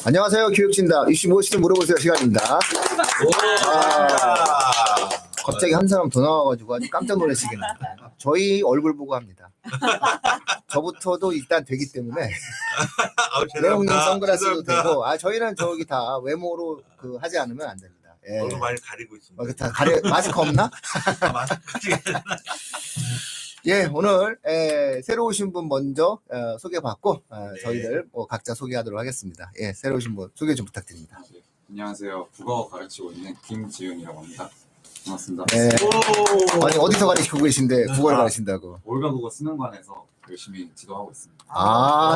안녕하세요. 교육진다. 이슈 무엇이든 물어보세요 시간입니다. 갑자기 한 사람 더 나와가지고 아주 깜짝 놀라시겠네요. 저희 얼굴 보고 합니다. 저부터도 일단 되기 때문에 레옹님 선글라스도 되고 저희는 저기 다 외모로 하지 않으면 안 됩니다. 예. 얼굴 많이 가리고 있습니다. 다 마스크 없나? 예, 오늘 새로 오신 분 먼저 소개받고 네. 저희들 각자 소개하도록 하겠습니다. 예, 새로 오신 분 소개 좀 부탁드립니다. 네, 안녕하세요. 국어 가르치고 있는 김지윤이라고 합니다. 반갑습니다. 예. 아니 어디서 가르치고 계신데 국어를 가르친다고? 올가 국어 수능관에서 열심히 지도하고 있습니다.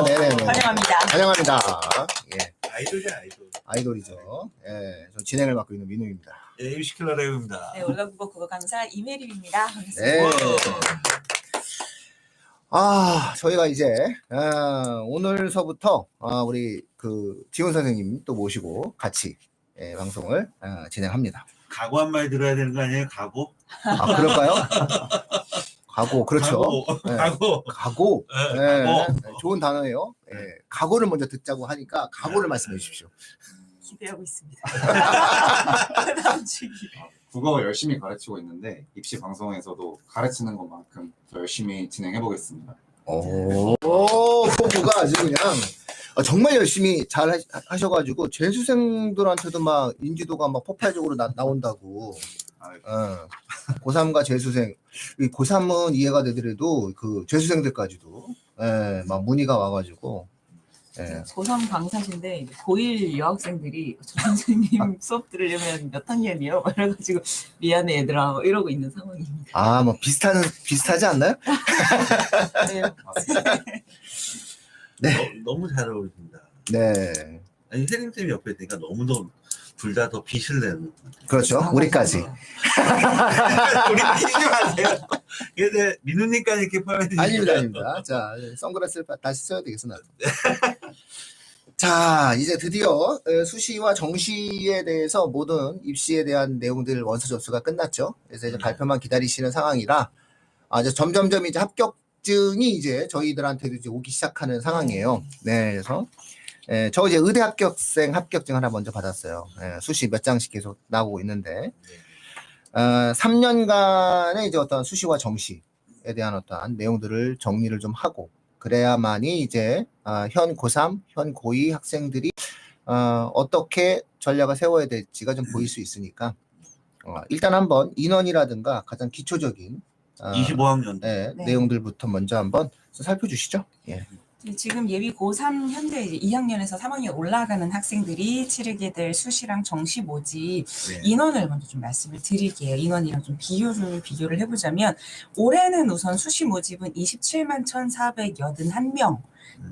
네네네. 환영합니다. 환영합니다. 예, 아이돌이야 아이돌. 아이돌이죠. 예, 저 진행을 맡고 있는 민우입니다. 네, 유시킬러 레오입니다. 네, 올가국어 국어 강사 이메림입니다. 반갑습니다. 네. 저희가 이제 오늘서부터 우리 지훈 선생님 또 모시고 같이 방송을 진행합니다. 각오 한 마디 들어야 되는 거 아니에요? 각오? 그럴까요? 각오, 그렇죠. 각오. 각오. 네, 각오. 좋은 단어예요. 각오를 먼저 듣자고 하니까 각오를 말씀해 주십시오. 기대하고 있습니다. 국어 열심히 가르치고 있는데 입시 방송에서도 가르치는 것만큼 더 열심히 진행해 보겠습니다. 포부가 아주 그냥 정말 열심히 잘 하셔가지고 재수생들한테도 막 인지도가 막 폭발적으로 나온다고. 고3과 재수생, 고3은 이해가 되더라도 재수생들까지도 막 문의가 와가지고. 고3 강사신데 고1 여학생들이 저 선생님 수업 들으려면 몇 학년이요? 그래가지고 미안해 얘들아 이러고 있는 상황입니다. 뭐 비슷하지 않나요? 네. 네. 너무 잘 어울린다. 네. 아니 혜림쌤이 옆에 있으니까 너무 둘 다 더 빛을 내는. 그렇죠. 우리까지. 우리 끼지 마세요. 근데 민우님까지 이렇게 포함해 주시면 아닙니다. 자, 선글라스를 다시 써야 되겠어, 나도. 자, 이제 드디어 수시와 정시에 대해서 모든 입시에 대한 내용들 원서 접수가 끝났죠. 그래서 이제 발표만 기다리시는 상황이라 이제 점점점 이제 합격증이 이제 저희들한테도 이제 오기 시작하는 상황이에요. 네, 그래서 저 이제 의대 합격증 하나 먼저 받았어요. 수시 몇 장씩 계속 나오고 있는데 3년간의 이제 어떤 수시와 정시에 대한 어떤 내용들을 정리를 좀 하고 그래야만이 이제 현 고3, 현 고2 학생들이 어떻게 전략을 세워야 될지가 좀 보일 수 있으니까 일단 한번 인원이라든가 가장 기초적인 25학년 네. 내용들부터 먼저 한번 살펴주시죠. 예. 지금 예비 고3 현재 이제 2학년에서 3학년 올라가는 학생들이 치르게 될 수시랑 정시 모집 인원을 먼저 좀 말씀을 드릴게요. 인원이랑 좀 비교를 해보자면 올해는 우선 수시 모집은 27만 1,481명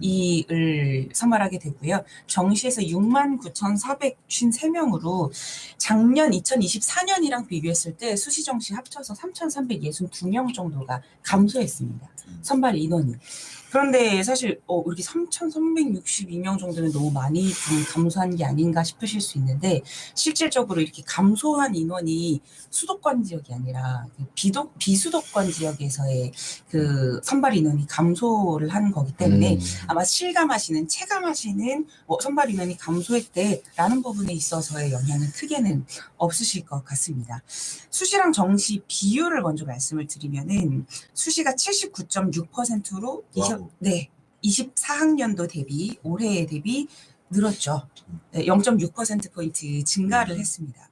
이를 선발하게 되고요. 정시에서 6만 9,453명으로 작년 2024년이랑 비교했을 때 수시 정시 합쳐서 3,362명 정도가 감소했습니다. 선발 인원이. 그런데 사실 이렇게 3,362명 정도면 너무 많이 좀 감소한 게 아닌가 싶으실 수 있는데 실질적으로 이렇게 감소한 인원이 수도권 지역이 아니라 비수도권 지역에서의 선발 인원이 감소를 한 거기 때문에 아마 체감하시는 선발 인원이 감소했대라는 부분에 있어서의 영향은 크게는 없으실 것 같습니다. 수시랑 정시 비율을 먼저 말씀을 드리면은 수시가 79.6%로 24학년도 대비 올해 대비 늘었죠. 0.6%포인트 증가를 했습니다.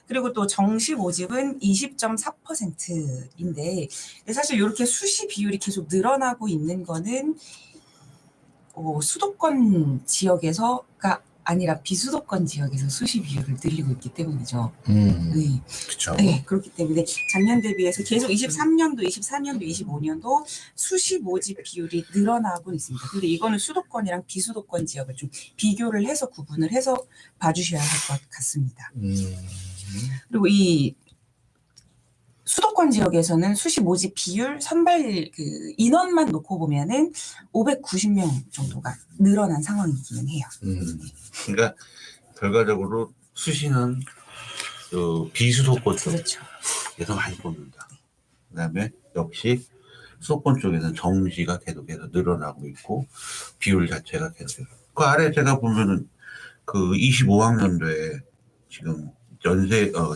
그리고 또 정시 모집은 20.4%인데 사실 이렇게 수시 비율이 계속 늘어나고 있는 거는 수도권 지역에서가 아니라 비수도권 지역에서 수시 비율을 늘리고 있기 때문이죠. 네. 그렇죠. 네, 그렇기 때문에 작년 대비해서 계속 23년도, 24년도, 25년도 수시 모집 비율이 늘어나고 있습니다. 근데 이거는 수도권이랑 비수도권 지역을 좀 비교를 해서 구분을 해서 봐주셔야 할 것 같습니다. 그리고 이 수도권 지역에서는 수시 모집 비율 선발 인원만 놓고 보면은 590명 정도가 늘어난 상황이기는 해요. 그러니까 결과적으로 수시는 비수도권 그렇죠. 쪽에서 많이 뽑는다. 그다음에 역시 수도권 쪽에서는 정시가 계속해서 늘어나고 있고 비율 자체가 계속해서 그 아래 제가 보면은 그 25학년도에 지금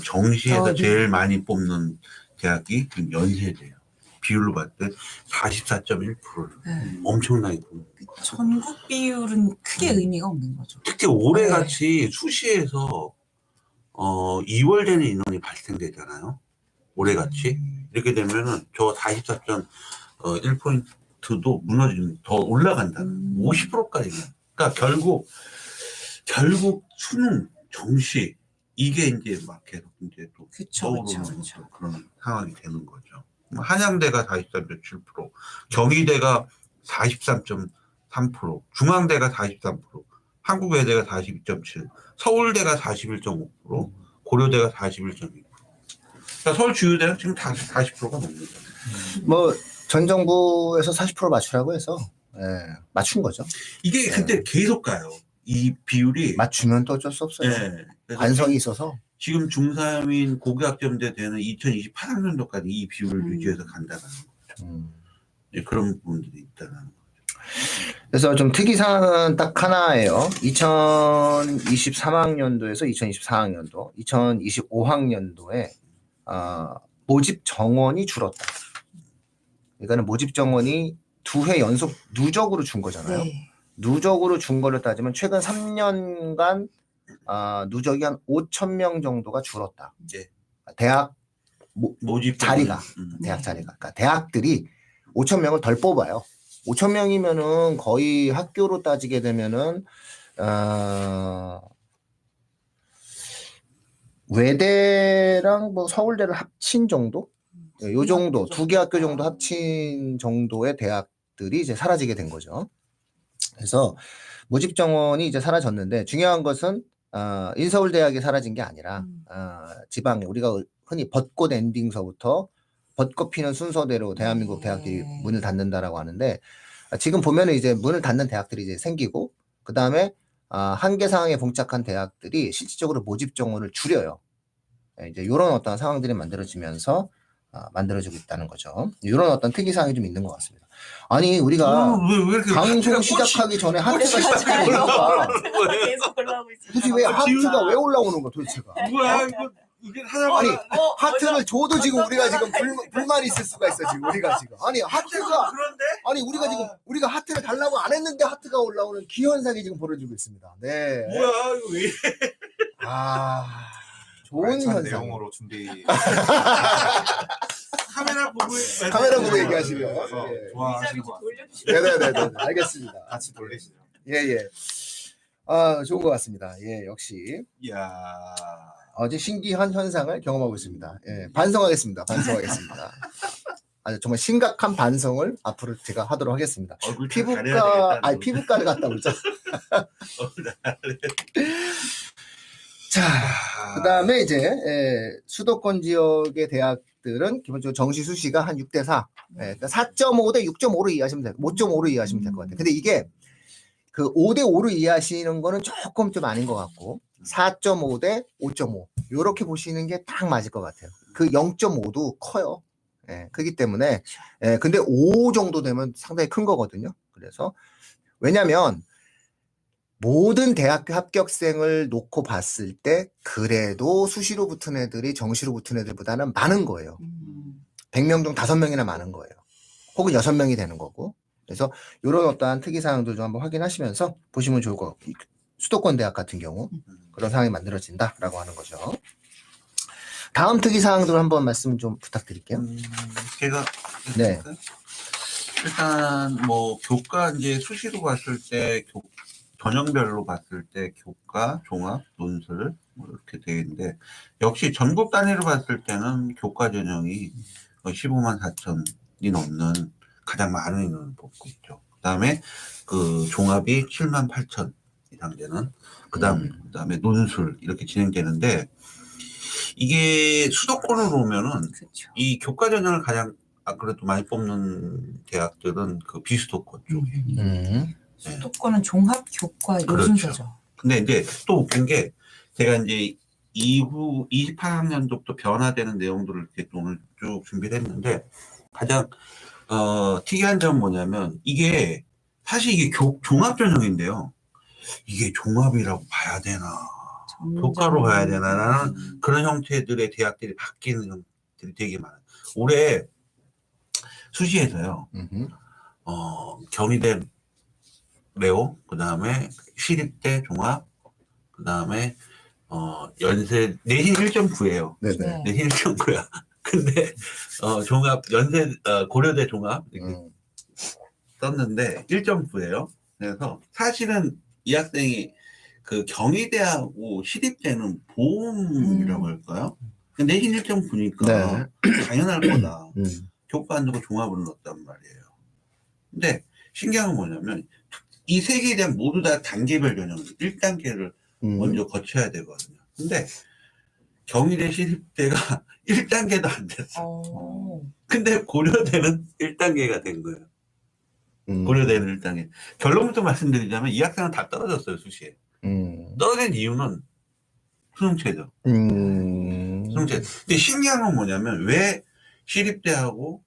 정시에서 네. 제일 많이 뽑는 대학이 지금 연세대예요. 비율로 봤을 때 44.1%를 네. 엄청나게 뽑는. 전국 비율은 크게 의미가 없는 거죠. 특히 올해같이 수시에서 2월 되는 인원이 발생되잖아요. 올해같이 이렇게 되면은 저 44.1%도 무너지면 더 올라간다는 50%까지. 그러니까 결국 수능 정시 이게 이제 막 계속 이제 또 그쵸, 떠오르는 그쵸. 그런 상황이 되는 거죠. 한양대가 43.7%, 경희대가 43.3%, 중앙대가 43%, 한국외대가 42.7%, 서울대가 41.5%, 고려대가 41.2%. 그러니까 서울 주요대는 지금 다 40%가 넘는다. 뭐 전 정부에서 40% 맞추라고 해서 맞춘 거죠. 이게 근데 계속 가요. 이 비율이. 맞추면 또 어쩔 수 없어요. 네. 그래서 관성이 있어서. 지금 중3인 고교학점제 되는 2028학년도까지 이 비율을 유지해서 간다는 거죠. 네, 그런 부분들이 있다는 거죠. 그래서 좀 특이사항은 딱 하나예요. 2023학년도에서 2024학년도, 2025학년도에 모집 정원이 줄었다. 그러니까 모집 정원이 2회 연속 누적으로 준 거잖아요. 네. 누적으로 준 걸로 따지면 최근 3년간 누적이 한 5,000명 정도가 줄었다. 네. 대학 모집 자리가, 정원. 대학 자리가. 그러니까 대학들이 5,000명을 덜 뽑아요. 5,000명이면은 거의 학교로 따지게 되면은 외대랑 뭐 서울대를 합친 정도? 요 정도, 2개 학교 정도 합친 정도의 대학들이 이제 사라지게 된 거죠. 그래서 모집 정원이 이제 사라졌는데 중요한 것은 인서울대학이 사라진 게 아니라 지방에 우리가 흔히 벚꽃 엔딩서부터 벚꽃 피는 순서대로 대한민국 대학들이 문을 닫는다라고 하는데 지금 보면은 이제 문을 닫는 대학들이 이제 생기고 그 다음에 한계 상황에 봉착한 대학들이 실질적으로 모집 정원을 줄여요. 이제 이런 어떤 상황들이 만들어지면서 만들어지고 있다는 거죠. 이런 어떤 특이 사항이 좀 있는 것 같습니다. 아니 우리가 왜 이렇게 방송 시작하기 전에 하트가 시작하는 거니까 계속 올라오고 있어요. 도대체 왜 하트가 왜 올라오는 거야 도대체가? 뭐야 이게 하나만 아니 하트를 줘도 지금 우리가 지금 불만이 있을 수가 있어 지금 우리가 지금 아니 하트가 그런데 아니 우리가 지금 우리가 하트를 달라고 안 했는데 하트가 올라오는 기현상이 지금 벌어지고 있습니다. 네. 뭐야 이거 왜? 좋은 알찬 현상. 내용으로 준비. 카메라 보고 얘기하시면 좋아하시는 것 같아요. 네네네 알겠습니다. 같이 돌리시죠. 예예. 좋은 것 같습니다. 예 역시 이야. 어제 신기한 현상을 경험하고 있습니다. 예 반성하겠습니다. 아주 정말 심각한 반성을 앞으로 제가 하도록 하겠습니다. 피부과를 갔다 오죠. 자, 그 다음에 이제 수도권 지역의 대학들은 기본적으로 정시 수시가 한 6대4, 그러니까 4.5 대 6.5로 이해하시면 돼요. 5.5로 이해하시면 될 것 같아요. 근데 이게 그 5 대 5로 이해하시는 거는 조금 좀 아닌 것 같고 4.5 대 5.5 이렇게 보시는 게 딱 맞을 것 같아요. 그 0.5도 커요. 크기 때문에 근데 5 정도 되면 상당히 큰 거거든요. 그래서 왜냐하면 모든 대학교 합격생을 놓고 봤을 때 그래도 수시로 붙은 애들이 정시로 붙은 애들보다는 많은 거예요. 100명 중 5명이나 많은 거예요. 혹은 6명이 되는 거고. 그래서 이런 어떠한 특이사항들 좀 한번 확인하시면서 보시면 좋을 것 같고 수도권 대학 같은 경우 그런 상황이 만들어진다라고 하는 거죠. 다음 특이사항들 한번 말씀 좀 부탁드릴게요. 제가 네. 일단 뭐 교과 이제 수시로 봤을 때 전형별로 봤을 때 교과, 종합, 논술 뭐 이렇게 되어 있는데 역시 전국 단위로 봤을 때는 교과 전형이 15만 4천이 넘는 가장 많은 인원을 뽑고 있죠. 그다음에 그 종합이 7만 8천 이상 되는 그다음에 논술 이렇게 진행되는데 이게 수도권으로 오면은 그렇죠. 이 교과 전형을 가장 그래도 많이 뽑는 대학들은 그 비수도권 쪽에. 수도권은 종합 교과 요 그렇죠. 순서죠. 근데 이제 또 웃긴 게 제가 이제 이후 28학년도부터 변화되는 내용들을 이렇게 오늘 쭉 준비를 했는데 가장 특이한 점은 뭐냐면 이게 사실 이게 종합 전형인데요. 이게 종합이라고 봐야 되나, 점점- 교과로 봐야 되나, 라는 그런 형태들의 대학들이 바뀌는 형태들이 되게 많아요. 올해 수시에서요, 음흠. 경희대 레오, 그 다음에 시립대 종합, 그 다음에 연세 내신 1.9예요. 네네. 네. 내신 1.9야. 근데 종합 연세 고려대 종합 이렇게 썼는데 1.9예요. 그래서 사실은 이 학생이 그 경희대하고 시립대는 보험이라고 할까요? 내신 1.9니까 당연할 거다. 교과 안 넣고 종합을 넣었단 말이에요. 근데 신기한 건 뭐냐면 이 세 개에 대한 모두 다 단계별 전형 1단계를 먼저 거쳐야 되거든요. 근데 경희대 시립대가 1단계도 안 됐어. 근데 고려대는 1단계가 된 거예요. 고려대는 1단계. 결론부터 말씀드리자면 이 학생은 다 떨어졌어요, 수시에. 떨어진 이유는 수능 최저. 수능 최저. 근데 신기한 건 뭐냐면 왜 시립대하고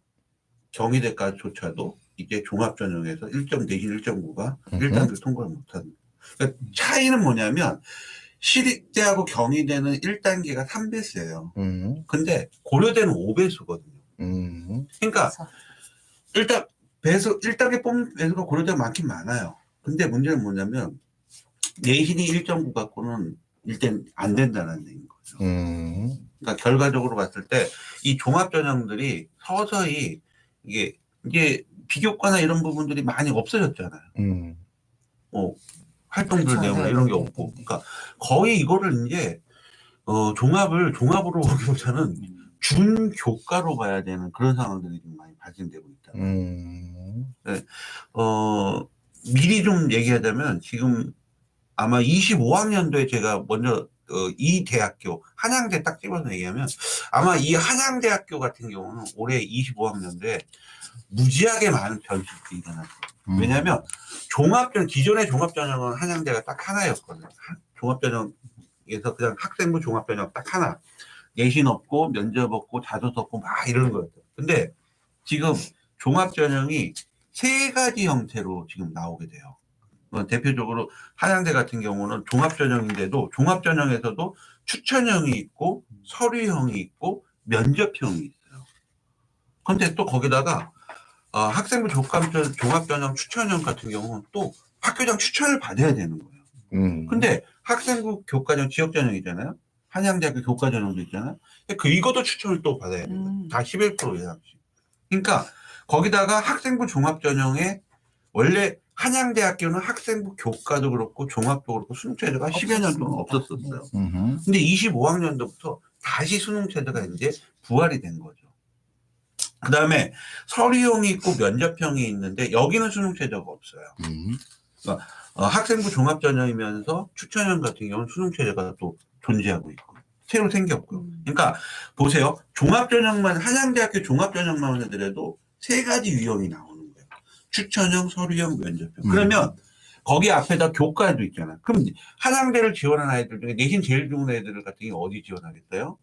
경희대까지조차도 이제 종합전형에서 1점 내신 1.9가 1단계를 통과를 못하는. 그러니까 차이는 뭐냐면 시립대하고 경희대는 1단계가 3배수예요. 근데 고려대는 5배수거든요. 그러니까 일단 배수 1단계 뽑는 배수가 고려대가 많긴 많아요. 근데 문제는 뭐냐면 내신이 1.9 갖고는 일단 안 된다는 얘기인 거죠. 그러니까 결과적으로 봤을 때 이 종합전형들이 서서히 이게 비교과나 이런 부분들이 많이 없어졌잖아요. 활동들 그렇죠. 내용이나 네, 이런 게 네, 없고. 네, 네. 그러니까 거의 이거를 이제 종합으로 보기보다는 준교과로 봐야 되는 그런 상황들이 좀 많이 발생되고 있다. 미리 좀 얘기하자면 지금 아마 25학년도에 제가 먼저 이 대학교 한양대 딱 집어서 얘기하면 아마 이 한양대학교 같은 경우는 올해 25학년도에 무지하게 많은 변수들이 일어났어요. 왜냐하면 기존의 종합전형은 한양대가 딱 하나였거든요. 종합전형에서 그냥 학생부 종합전형 딱 하나. 내신 없고 면접 없고 자소서 없고 막 이런 거였어요. 근데 지금 종합전형이 3가지 형태로 지금 나오게 돼요. 대표적으로 한양대 같은 경우는 종합전형인데도 종합전형에서도 추천형이 있고 서류형이 있고 면접형이 있어요. 근데 또 거기다가 학생부 종합전형 추천형 같은 경우는 또 학교장 추천을 받아야 되는 거예요. 근데 학생부 교과전 지역전형이잖아요. 한양대학교 교과전형도 있잖아요. 이것도 추천을 또 받아야 돼요. 다 11% 예상씩. 그러니까 거기다가 학생부 종합전형에 원래 한양대학교는 학생부 교과도 그렇고 종합도 그렇고 수능체제가 10여 년 동안 없었었어요. 근데 25학년도부터 다시 수능체제가 이제 부활이 된 거죠. 그 다음에 서류형이 있고 면접형이 있는데 여기는 수능체제가 없어요. 그러니까 학생부 종합전형이면서 추천형 같은 경우는 수능체제가 또 존재하고 있고 새로 생겼고요. 그러니까 보세요. 종합전형만 한양대학교 종합전형만 하더라도 3가지 유형이 나오는 거예요. 추천형, 서류형, 면접형. 그러면 거기 앞에다 교과도 있잖아요. 그럼 한양대를 지원한 아이들 중에 내신 제일 좋은 애들 같은 경우 어디 지원하겠어요?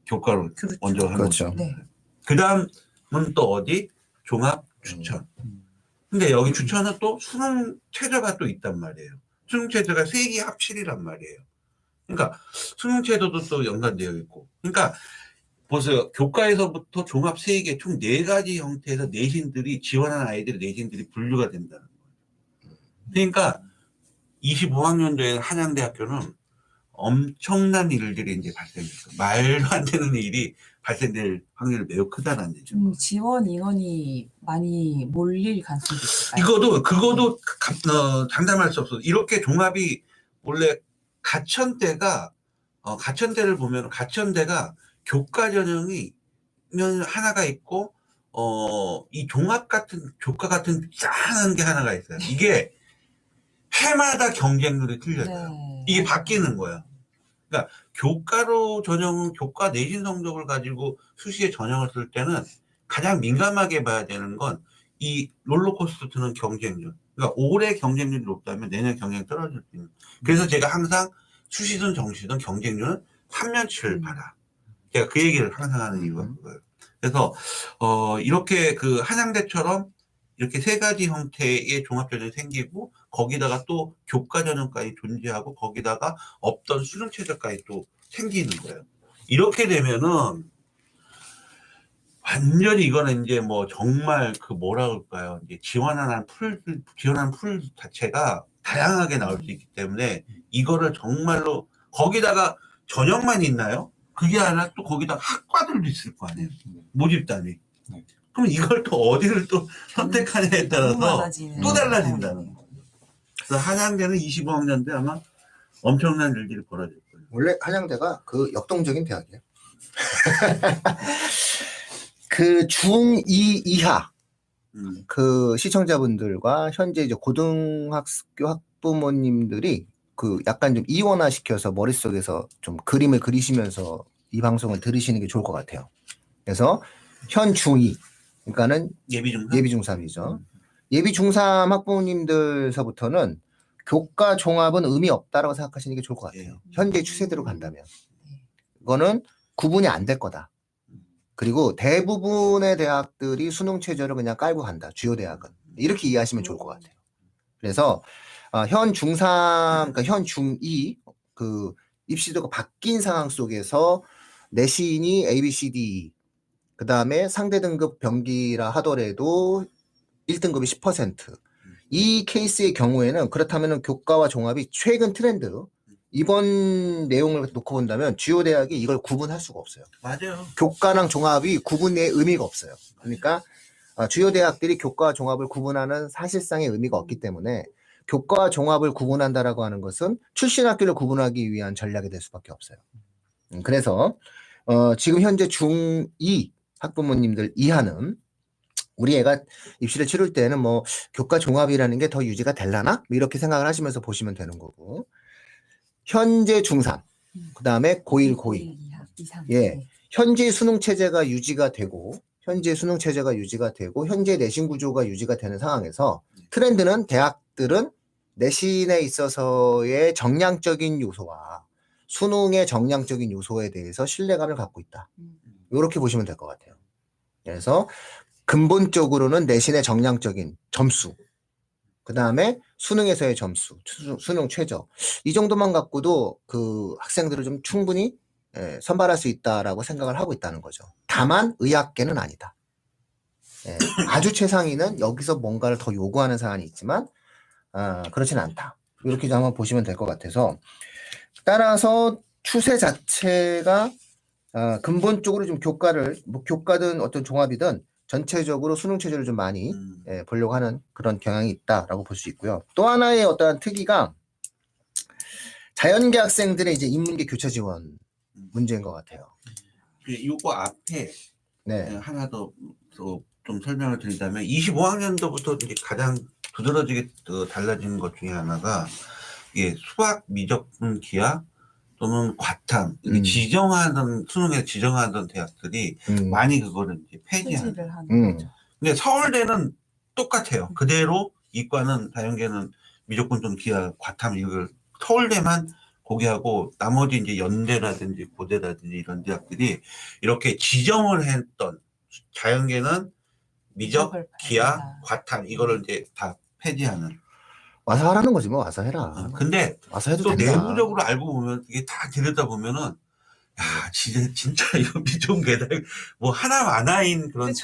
교과로 그렇죠. 먼저 하는 그렇죠. 거죠. 네. 그 다음은 또 어디? 종합 추천. 근데 여기 추천은 또 수능 최저가 또 있단 말이에요. 수능 최저가 3개 합칠이란 말이에요. 그러니까 수능 최저도 또 연관되어 있고. 그러니까 보세요. 교과에서부터 종합 3개, 총 4가지 형태에서 내신들이 지원한 아이들의 내신들이 분류가 된다는 거예요. 그러니까 25학년도에 한양대학교는 엄청난 일들이 이제 발생했어요. 말도 안 되는 일이 발생될 확률이 매우 크다는 얘기죠. 지원 인원이 많이 몰릴 가능성도 있을까요? 그거도 장담할 수 없어. 이렇게 종합이 원래 가천대가 가천대를 보면 가천대가 교과 전형이 하나가 있고 이 종합 같은 교과 같은 짠한 게 하나가 있어요. 이게 해마다 경쟁률이 틀려요. 네. 이게 바뀌는 거야. 그러니까 교과로 전형은 교과 내신 성적을 가지고 수시에 전형을 쓸 때는 가장 민감하게 봐야 되는 건 이 롤러코스터는 경쟁률. 그러니까 올해 경쟁률이 높다면 내년 경쟁이 떨어질 수 있는. 그래서 제가 항상 수시든 정시든 경쟁률은 3년치를 봐라. 제가 그 얘기를 항상 하는 이유가 그거예요. 그래서 이렇게 그 한양대처럼 이렇게 세 가지 형태의 종합전형이 생기고 거기다가 또 교과 전형까지 존재하고 거기다가 없던 수능 체제까지 또 생기는 거예요. 이렇게 되면은 완전히 이거는 이제 뭐 정말 그 뭐라 그럴까요? 이제 지원하는 풀 자체가 다양하게 나올 수 있기 때문에 이거를 정말로 거기다가 전형만 있나요? 그게 아니라 또 거기다가 학과들도 있을 거 아니에요. 모집단이. 네. 그럼 이걸 또 어디를 또 선택하냐에 너무 따라서 많아지는 또 달라진다는 거. 그래서 한양대는 25학년 때 아마 엄청난 일들이 벌어질 거예요. 원래 한양대가 그 역동적인 대학이에요. 그 중2 이하 그 시청자분들과 현재 이제 고등학교 학부모님들이 그 약간 좀 이원화 시켜서 머릿속에서 좀 그림을 그리시면서 이 방송을 들으시는 게 좋을 것 같아요. 그래서 현 중2 그러니까는 예비 중 예비 중3이죠. 예비 중3 학부모님들서부터는 교과 종합은 의미 없다라고 생각하시는 게 좋을 것 같아요. 현재 추세대로 간다면. 이거는 구분이 안 될 거다. 그리고 대부분의 대학들이 수능 체제를 그냥 깔고 간다. 주요 대학은. 이렇게 이해하시면 좋을 것 같아요. 그래서 현 중3, 그러니까 현 중2 그 입시도가 바뀐 상황 속에서 내신이 A, B, C, D, 그 다음에 상대 등급 병기라 하더라도 1등급이 10%. 이 케이스의 경우에는 그렇다면 교과와 종합이 최근 트렌드, 이번 내용을 놓고 본다면 주요 대학이 이걸 구분할 수가 없어요. 맞아요. 교과랑 종합이 구분의 의미가 없어요. 그러니까 주요 대학들이 교과와 종합을 구분하는 사실상의 의미가 없기 때문에 교과와 종합을 구분한다라고 하는 것은 출신 학교를 구분하기 위한 전략이 될 수밖에 없어요. 그래서 지금 현재 중2 학부모님들 이하는 우리 애가 입시를 치를 때는 뭐 교과 종합이라는 게 더 유지가 될라나? 이렇게 생각을 하시면서 보시면 되는 거고, 현재 중3, 그 다음에 고1, 고2. 예. 현재 수능 체제가 유지가 되고, 현재 내신 구조가 유지가 되는 상황에서 트렌드는 대학들은 내신에 있어서의 정량적인 요소와 수능의 정량적인 요소에 대해서 신뢰감을 갖고 있다. 이렇게 보시면 될 것 같아요. 그래서 근본적으로는 내신의 정량적인 점수, 그 다음에 수능에서의 점수, 수능 최저, 이 정도만 갖고도 그 학생들을 좀 충분히 선발할 수 있다라고 생각을 하고 있다는 거죠. 다만 의학계는 아니다. 아주 최상위는 여기서 뭔가를 더 요구하는 사안이 있지만 그렇진 않다. 이렇게 좀 한번 보시면 될 것 같아서, 따라서 추세 자체가 근본적으로 좀 교과를, 뭐 교과든 어떤 종합이든 전체적으로 수능 체제를 좀 많이 보려고 하는 그런 경향이 있다라고 볼 수 있고요. 또 하나의 어떠한 특이가 자연계 학생들의 이제 인문계 교차 지원 문제인 것 같아요. 이거 앞에 네. 하나 더 좀 설명을 드리자면 25학년도부터 이제 가장 두드러지게 달라지는 것 중에 하나가 이게 수학 미적분 기하 또는 과탐 이게 지정하던 수능에 지정하던 대학들이 많이 그거를 이제 폐지하는. 근데 서울대는 똑같아요. 그대로 이과는 자연계는 미적분 또는 기하 과탐 이걸 서울대만 고기하고 나머지 이제 연대라든지 고대라든지 이런 대학들이 이렇게 지정을 했던 자연계는 미적, 기하, 과탐 이거를 이제 다 폐지하는. 와서 하라는 거지 뭐. 와서 해라. 근데 와서 해도 또 된다. 내부적으로 알고 보면 이게 다 들여다 보면은 야 진짜 이거 미적 계달 뭐 하나 만화인 그런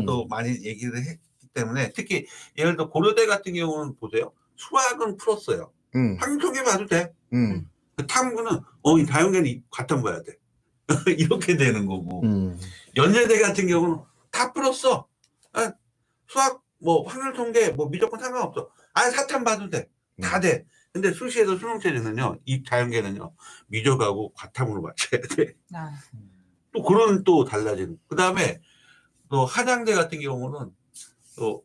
또 많이 얘기를 했기 때문에 특히 예를 들어 고려대 같은 경우는 보세요. 수학은 풀었어요. 한쪽에 봐도 돼. 그 탐구는 이 다연계는 과탐 봐야 돼. 이렇게 되는 거고. 연세대 같은 경우는 다 풀었어. 수학 뭐 확률 통계 뭐 미적분 상관없어. 사탐 봐도 돼. 다 돼. 근데 수시에도 수능 체제는요, 이 자연계는요, 미적하고 과탐으로 맞춰야 돼. 또 그런 또 달라지는. 그 다음에 또 한양대 같은 경우는 또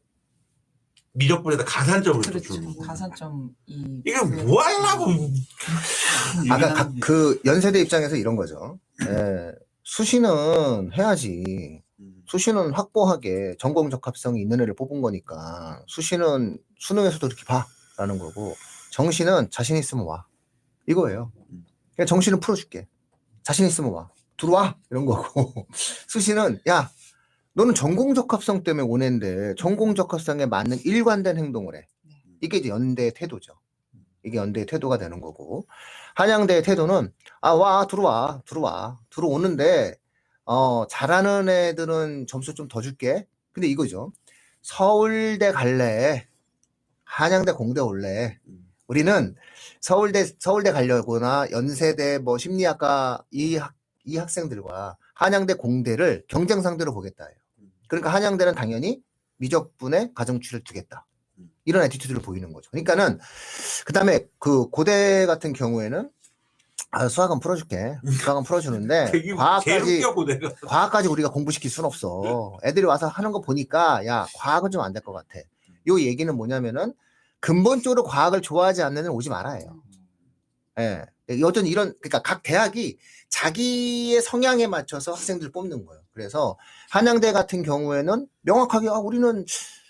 미적분에다 가산점을 또 주는 거. 가산점이 이게 뭐 하려고. 그 연세대 입장에서 이런 거죠. 수시는 해야지. 수시는 확고하게 전공 적합성이 있는 애를 뽑은 거니까 수시는 수능에서도 이렇게 봐라는 거고, 정시는 자신 있으면 와 이거예요. 그냥 정시는 풀어줄게. 자신 있으면 와. 들어와 이런 거고 수시는 야 너는 전공 적합성 때문에 오는데 전공 적합성에 맞는 일관된 행동을 해. 이게 이제 연대의 태도죠. 이게 연대의 태도가 되는 거고, 한양대의 태도는 들어오는데 잘하는 애들은 점수 좀 더 줄게. 근데 이거죠. 서울대 갈래? 한양대 공대 올래? 우리는 서울대 가려거나 연세대 뭐 심리학과 이 학생들과 한양대 공대를 경쟁 상대로 보겠다 해요. 그러니까 한양대는 당연히 미적분에 가정취를 두겠다. 이런 애티튜드를 보이는 거죠. 그러니까는 그다음에 그 고대 같은 경우에는 수학은 풀어줄게. 수학은 풀어주는데 과학까지 우리가 공부시킬 수는 없어. 애들이 와서 하는 거 보니까 야, 과학은 좀 안 될 것 같아. 요 얘기는 뭐냐면은 근본적으로 과학을 좋아하지 않는 애는 오지 말아요. 예. 어떤 이런, 그러니까 각 대학이 자기의 성향에 맞춰서 학생들을 뽑는 거예요. 그래서 한양대 같은 경우에는 명확하게 우리는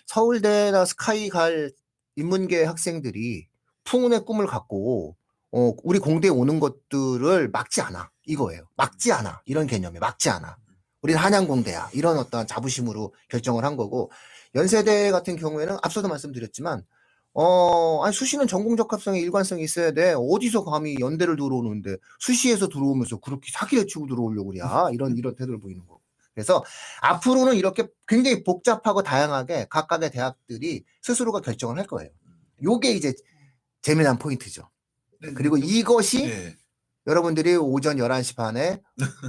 서울대나 스카이 갈 인문계 학생들이 풍운의 꿈을 갖고 우리 공대에 오는 것들을 막지 않아. 이거예요. 막지 않아. 이런 개념에 막지 않아. 우리는 한양공대야. 이런 어떤 자부심으로 결정을 한 거고, 연세대 같은 경우에는 앞서도 말씀드렸지만 아니 수시는 전공 적합성에 일관성이 있어야 돼. 어디서 감히 연대를 들어오는데 수시에서 들어오면서 그렇게 사기를 치고 들어오려고 그래. 이런 태도를 보이는 거. 그래서 앞으로는 이렇게 굉장히 복잡하고 다양하게 각각의 대학들이 스스로가 결정을 할 거예요. 요게 이제 재미난 포인트죠. 그리고 이것이 여러분들이 오전 11시 반에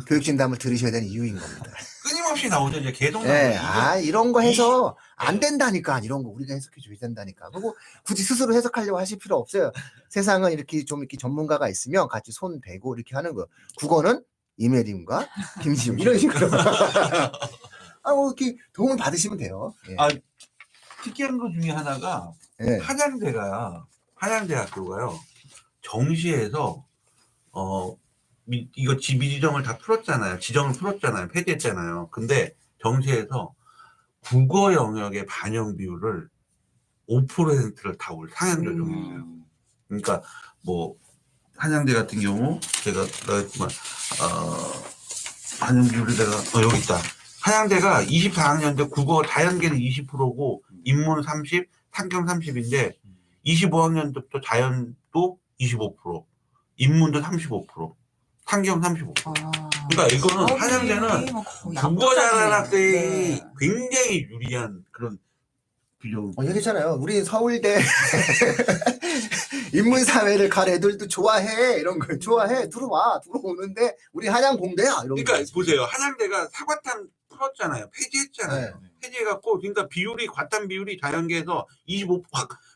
교육진담을 들으셔야 되는 이유인 겁니다. 끊임없이 나오죠. 이제 계속 네, 나오죠. 이런 거 해서 안 된다니까. 이런 거 우리가 해석해 줘야 된다니까. 그리고 굳이 스스로 해석하려고 하실 필요 없어요. 세상은 이렇게 좀 이렇게 전문가가 있으면 같이 손 대고 이렇게 하는 거예요. 국어는 이메림과 김지훈 이런 식으로. 이렇게 도움을 받으시면 돼요. 예. 특이한 것 중에 하나가 예. 한양대학교가요. 정시에서 이거 미지정을 다 풀었잖아요. 지정을 풀었잖아요. 폐지했잖아요. 근데 정시에서 국어 영역의 반영 비율을 5%를 다 올 상향 조정했어요. 그러니까 뭐 한양대 같은 경우 제가 했지만 반영 비율이 내가 여기 있다. 한양대가 24학년 때 국어 자연계는 20%고 인문 30, 상경 30인데 25학년 때부터 자연도 25%, 인문도 35%, 상경 35%. 그러니까 이거는 한양대는 국어 잘하는 학생이 굉장히 유리한 그런 비중. 얘기했잖아요. 우리 서울대 인문사회를 갈 애들도 좋아해. 이런 걸 좋아해. 들어오는데 우리 한양공대야. 이런 그러니까 거. 보세요. 한양대가 사과탄 풀었잖아요. 폐지했잖아요. 네. 폐지해갖고 그러니까 비율이 과탄 비율이 자연계에서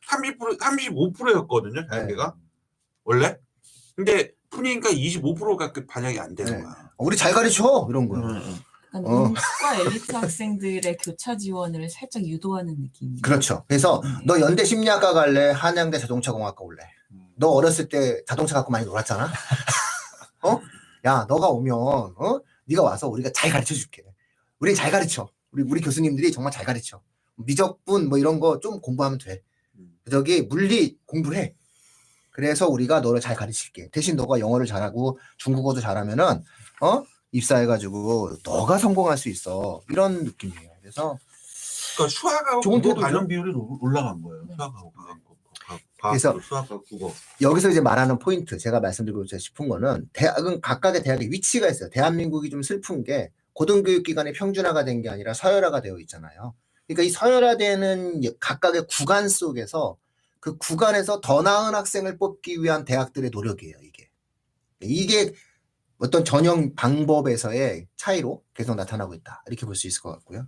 35%였거든요. 자연계가 원래. 근데 푸니까 25%가 반영이 안 되는 거야. 우리 잘 가르쳐 이런 거. 그러니까 문과 엘리트 학생들의 교차 지원을 살짝 유도하는 느낌이에요. 그렇죠. 그래서 너 연대 심리학과 갈래? 한양대 자동차공학과 올래? 너 어렸을 때 자동차 갖고 많이 놀았잖아. 야, 너가 오면 네가 와서 우리가 잘 가르쳐 줄게. 우리 잘 가르쳐. 우리 교수님들이 정말 잘 가르쳐. 미적분 뭐 이런 거 좀 공부하면 돼. 저기 물리 공부를 해. 그래서 우리가 너를 잘 가르칠게. 대신 너가 영어를 잘하고 중국어도 잘하면은 입사해가지고 너가 성공할 수 있어. 이런 느낌이에요. 그래서 그러니까 수학하고 좋은 국어 태도죠. 반영 비율이 올라간 거예요. 수학하고 그래서 수학하고 국어. 여기서 이제 말하는 포인트 제가 말씀드리고 싶은 거는 대학은 각각의 대학의 위치가 있어요. 대한민국이 좀 슬픈 게 고등교육기관이 평준화가 된 게 아니라 서열화가 되어 있잖아요. 그러니까 이 서열화되는 각각의 구간 속에서 그 구간에서 더 나은 학생을 뽑기 위한 대학들의 노력이에요. 이게 어떤 전형 방법에서의 차이로 계속 나타나고 있다. 이렇게 볼 수 있을 것 같고요.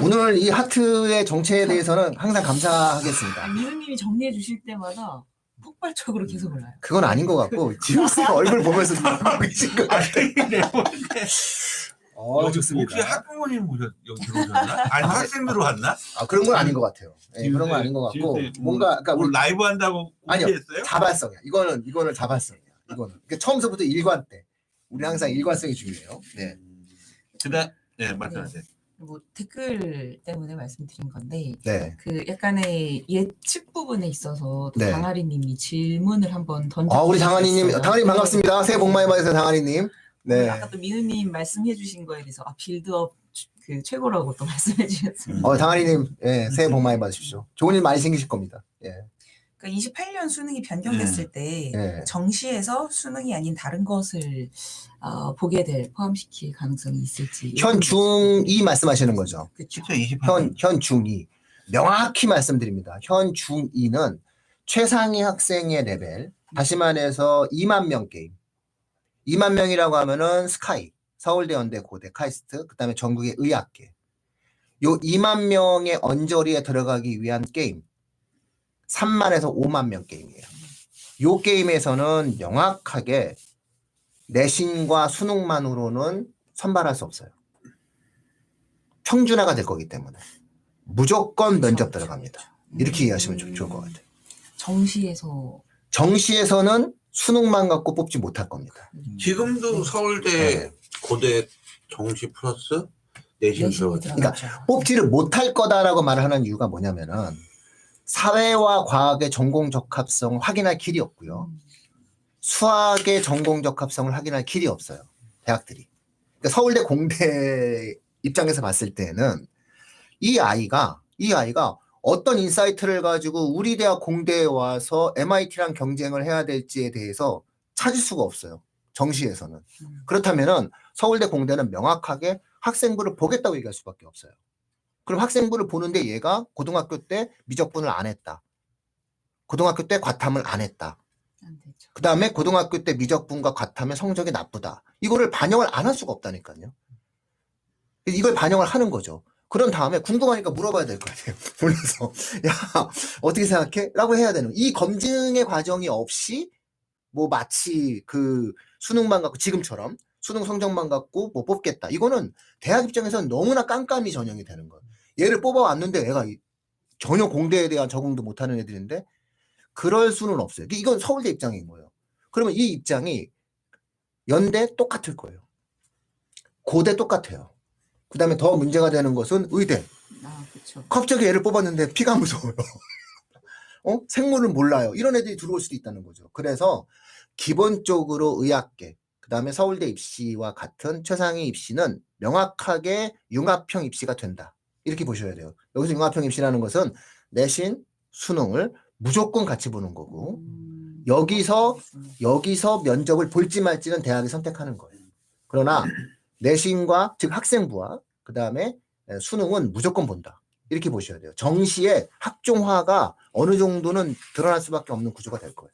오늘 이 하트의 정체에 대해서는 항상 감사하겠습니다. 미우님이 정리해 주실 때마다 폭발적으로 계속 올라요. 그건 아닌 것 같고 지금 얼굴 보면서 하고 계신 것 같아요. 좋습니다. 혹시 학부모님 여기 들어오셨나? 아니 학생들 왔나? 그런 건 아닌 것 같아요. 네, 그런 건 아닌 것 같고 뭔가 그러니까 우리 라이브 한다고 아니요. 했어요? 자발성이야. 이거는 자발성이야. 그러니까 처음서부터 일관 때 우리 항상 일관성이 중요해요. 네. 그다음 말씀하세요. 뭐 댓글 때문에 말씀드린 건데 네. 그 약간의 예측 부분에 있어서 또 네. 장아리님이 질문을 한번 던져. 우리 장한이님, 장한이 반갑습니다. 새해 복 많이 받으세요, 장한이님. 네. 아까 또 민우님 말씀해주신 거에 대해서 빌드업 그 최고라고 또 말씀해주셨어요. 당아리님, 예, 새해 복 많이 받으십시오. 좋은 일 많이 생기실 겁니다. 예. 그러니까 28년 수능이 변경됐을 때 예. 정시에서 수능이 아닌 다른 것을 보게 될 포함시킬 가능성이 있을지. 현 중2 말씀하시는 거죠. 그렇죠. 28년. 현 중2. 명확히 말씀드립니다. 현 중2는 최상위 학생의 레벨, 다시 말해서 2만 명 게임. 2만 명이라고 하면은 스카이, 서울대, 연대, 고대, 카이스트, 그 다음에 전국의 의학계. 요 2만 명의 언저리에 들어가기 위한 게임. 3만에서 5만 명 게임이에요. 요 게임에서는 명확하게 내신과 수능만으로는 선발할 수 없어요. 평준화가 될 거기 때문에. 무조건 면접 들어갑니다. 이렇게 이해하시면 좋을 것 같아요. 정시에서는 수능만 갖고 뽑지 못할 겁니다. 지금도 서울대, 고대 정시 플러스 내신 들어가죠. 그러니까 뽑지를 못할 거다라고 말을 하는 이유가 뭐냐면은 사회와 과학의 전공 적합성을 확인할 길이 없고요. 수학의 전공 적합성을 확인할 길이 없어요. 대학들이. 그러니까 서울대 공대 입장에서 봤을 때는 이 아이가 어떤 인사이트를 가지고 우리 대학 공대에 와서 MIT랑 경쟁을 해야 될지에 대해서 찾을 수가 없어요. 정시에서는. 그렇다면은 서울대 공대는 명확하게 학생부를 보겠다고 얘기할 수밖에 없어요. 그럼 학생부를 보는데 얘가 고등학교 때 미적분을 안 했다. 고등학교 때 과탐을 안 했다. 그 다음에 고등학교 때 미적분과 과탐의 성적이 나쁘다. 이거를 반영을 안 할 수가 없다니까요. 이걸 반영을 하는 거죠. 그런 다음에 궁금하니까 물어봐야 될 거 아니에요. 불러서 야 어떻게 생각해? 라고 해야 되는 이 검증의 과정이 없이 뭐 마치 그 수능만 갖고 지금처럼 수능 성적만 갖고 뭐 뽑겠다. 이거는 대학 입장에서는 너무나 깜깜이 전형이 되는 거예요. 얘를 뽑아왔는데 얘가 전혀 공대에 대한 적응도 못하는 애들인데 그럴 수는 없어요. 이건 서울대 입장인 거예요. 그러면 이 입장이 연대 똑같을 거예요. 고대 똑같아요. 그 다음에 더 문제가 되는 것은 의대. 그렇죠. 갑자기 얘를 뽑았는데 피가 무서워요. 생물을 몰라요. 이런 애들이 들어올 수도 있다는 거죠. 그래서 기본적으로 의학계, 그 다음에 서울대 입시와 같은 최상위 입시는 명확하게 융합형 입시가 된다. 이렇게 보셔야 돼요. 여기서 융합형 입시라는 것은 내신, 수능을 무조건 같이 보는 거고 여기서 면접을 볼지 말지는 대학이 선택하는 거예요. 그러나 내신과 즉 학생부와 그 다음에 수능은 무조건 본다. 이렇게 보셔야 돼요. 정시에 학종화가 어느 정도는 드러날 수밖에 없는 구조가 될 거예요.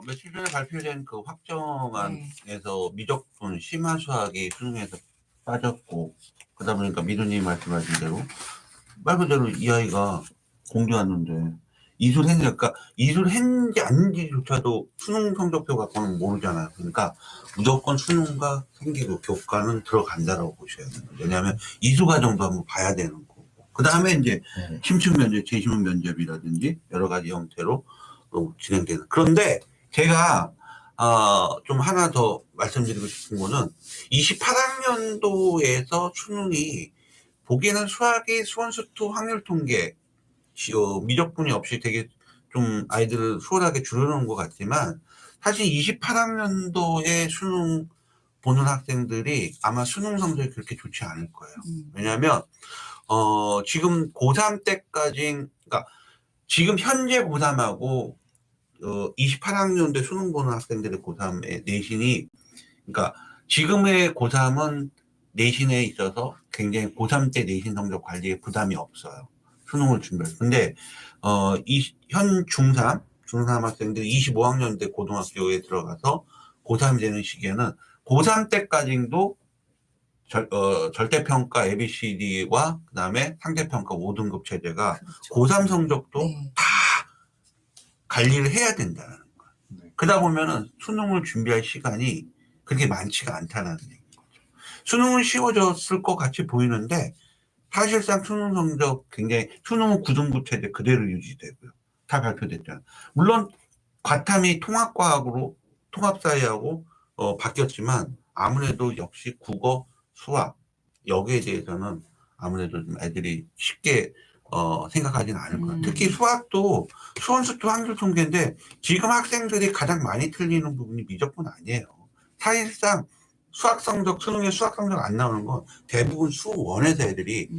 며칠 전에 발표된 그 확정안에서 미적분, 심화 수학이 수능에서 빠졌고, 그러다 보니까 미루님 말씀하신 대로 말 그대로 이 아이가 공대 왔는데 이술했는지, 그러니까 이술했는지 아닌지조차도 수능 성적표 갖고는 모르잖아요. 그러니까 무조건 수능과 생기고 교과는 들어간다라고 보셔야 돼요. 왜냐하면 이수 과정도 한번 봐야 되는 거고. 그 다음에 이제 심층 면접, 재심은 면접이라든지 여러 가지 형태로 또 진행되는. 그런데 제가 좀 하나 더 말씀드리고 싶은 거는 28학년도에서 수능이 보기에는 수학이 수원수투 확률 통계 미적분이 없이 되게 좀 아이들을 수월하게 줄여놓은 것 같지만 사실 28학년도에 수능 보는 학생들이 아마 수능 성적이 그렇게 좋지 않을 거예요. 왜냐하면 지금 고3 때까지, 그러니까 지금 현재 고3하고 28학년도에 수능 보는 학생들의 고3의 내신이, 그러니까 지금의 고3은 내신에 있어서 굉장히 고3 때 내신 성적 관리에 부담이 없어요. 수능을 준비할. 근데 현 중3 학생들이 25학년 때 고등학교에 들어가서 고3이 되는 시기에는 고3 때까지도 절대평가 ABCD와 그 다음에 상대평가 5등급 체제가 그렇죠. 고3 성적도 네. 다 관리를 해야 된다는 거예요. 네. 그러다 보면은 수능을 준비할 시간이 그렇게 많지가 않다는 얘기죠. 수능은 쉬워졌을 것 같이 보이는데 사실상 수능 성적 굉장히 수능은 9등급 체제 그대로 유지되고요. 다 발표됐잖아요. 물론 과탐이 통합과학으로 통합사회하고 바뀌었지만 아무래도 역시 국어, 수학 여기에 대해서는 아무래도 좀 애들이 쉽게 생각하지는 않을 거예요. 특히 수학도 수원수투 확률 통계인데 지금 학생들이 가장 많이 틀리는 부분이 미적분 아니에요. 사실상 수학 성적, 수능에 수학 성적 안 나오는 건 대부분 수원에서 애들이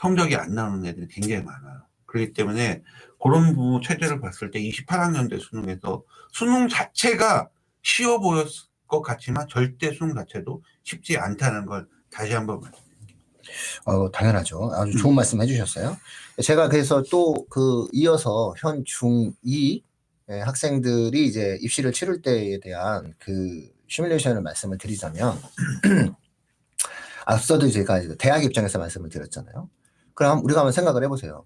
성적이 안 나오는 애들이 굉장히 많아요. 그렇기 때문에 그런 부분 체제를 봤을 때 28학년대 수능에서 수능 자체가 쉬워 보였을 것 같지만 절대 수능 자체도 쉽지 않다는 걸 다시 한번 말씀드립니다. 당연하죠. 아주 좋은 말씀 해주셨어요. 제가 그래서 또 이어서 현 중2 학생들이 이제 입시를 치를 때에 대한 그 시뮬레이션을 말씀을 드리자면, 앞서도 제가 대학 입장에서 말씀을 드렸잖아요. 그럼 우리가 한번 생각을 해보세요.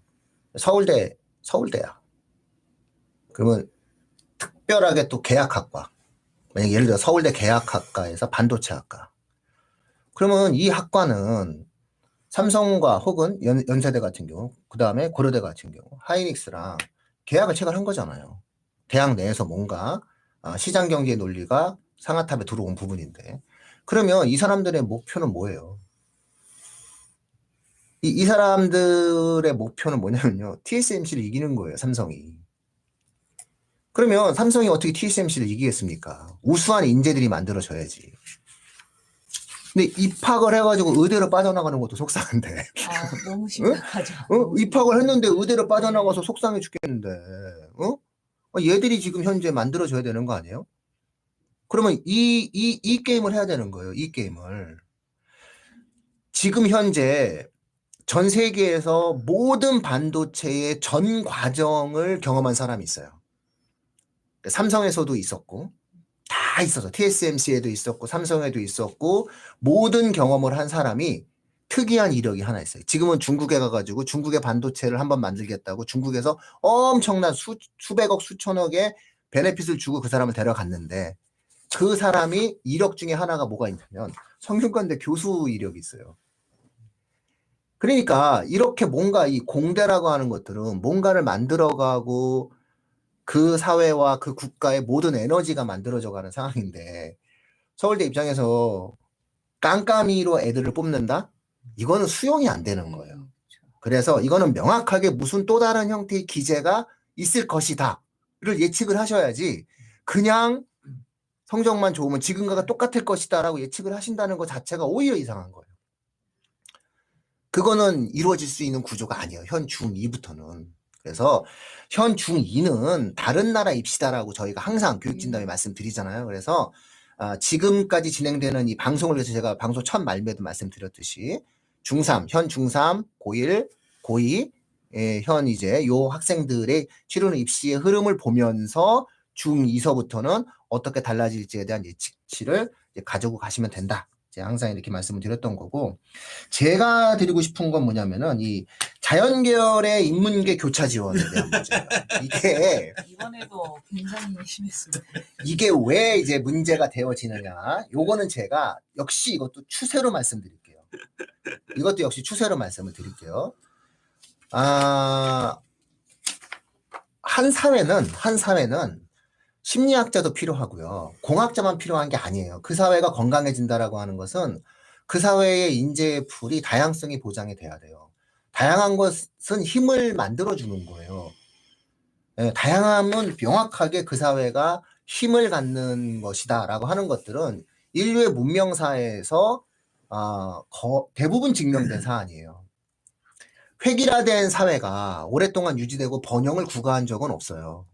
서울대야. 그러면 특별하게 또 계약학과. 만약 예를 들어 서울대 계약학과에서 반도체학과. 그러면 이 학과는 삼성과 혹은 연세대 같은 경우, 그 다음에 고려대 같은 경우, 하이닉스랑 계약을 체결한 거잖아요. 대학 내에서 뭔가 시장 경제의 논리가 상아탑에 들어온 부분인데, 그러면 이 사람들의 목표는 뭐예요? 이 사람들의 목표는 뭐냐면요, TSMC를 이기는 거예요, 삼성이. 그러면 삼성이 어떻게 TSMC를 이기겠습니까? 우수한 인재들이 만들어져야지. 근데 입학을 해가지고 의대로 빠져나가는 것도 속상한데. 너무 심각하죠. 입학을 했는데 의대로 빠져나가서 속상해 죽겠는데. 얘들이 지금 현재 만들어줘야 되는 거 아니에요? 그러면 이 게임을 해야 되는 거예요. 이 게임을. 지금 현재 전 세계에서 모든 반도체의 전 과정을 경험한 사람이 있어요. 삼성에서도 있었고, 다 있어서 TSMC에도 있었고, 삼성에도 있었고, 모든 경험을 한 사람이 특이한 이력이 하나 있어요. 지금은 중국에 가가지고 중국의 반도체를 한번 만들겠다고 중국에서 엄청난 수백억, 수천억의 베네핏을 주고 그 사람을 데려갔는데, 그 사람이 이력 중에 하나가 뭐가 있냐면 성균관대 교수 이력이 있어요. 그러니까 이렇게 뭔가 이 공대라고 하는 것들은 뭔가를 만들어가고 그 사회와 그 국가의 모든 에너지가 만들어져 가는 상황인데, 서울대 입장에서 깜깜이로 애들을 뽑는다? 이거는 수용이 안 되는 거예요. 그래서 이거는 명확하게 무슨 또 다른 형태의 기재가 있을 것이다 를 예측을 하셔야지, 그냥 성적만 좋으면 지금과 똑같을 것이다 라고 예측을 하신다는 것 자체가 오히려 이상한 거예요. 그거는 이루어질 수 있는 구조가 아니에요, 현 중2부터는. 그래서 현 중2는 다른 나라 입시다라고 저희가 항상 교육진담에 말씀드리잖아요. 그래서 지금까지 진행되는 이 방송을 위해서 제가 방송 첫 말미에도 말씀드렸듯이 중3, 현 중3, 고1, 고2, 현 이제 요 학생들의 치르는 입시의 흐름을 보면서 중2서부터는 어떻게 달라질지에 대한 예측치를 가지고 가시면 된다. 제가 항상 이렇게 말씀을 드렸던 거고, 제가 드리고 싶은 건 뭐냐면은 이 자연계열의 인문계 교차 지원에 대한 문제예요. 이게 이번에도 굉장히 심했습니다. 이게 왜 이제 문제가 되어지느냐? 요거는 제가 역시 이것도 추세로 말씀드릴게요. 이것도 역시 추세로 말씀을 드릴게요. 한 사회는 심리학자도 필요하고요, 공학자만 필요한 게 아니에요. 그 사회가 건강해진다라고 하는 것은 그 사회의 인재의 풀이 다양성이 보장이 돼야 돼요. 다양한 것은 힘을 만들어주는 거예요. 다양함은 명확하게 그 사회가 힘을 갖는 것이다라고 하는 것들은 인류의 문명사에서 대부분 증명된 사안이에요. 획일화된 사회가 오랫동안 유지되고 번영을 구가한 적은 없어요.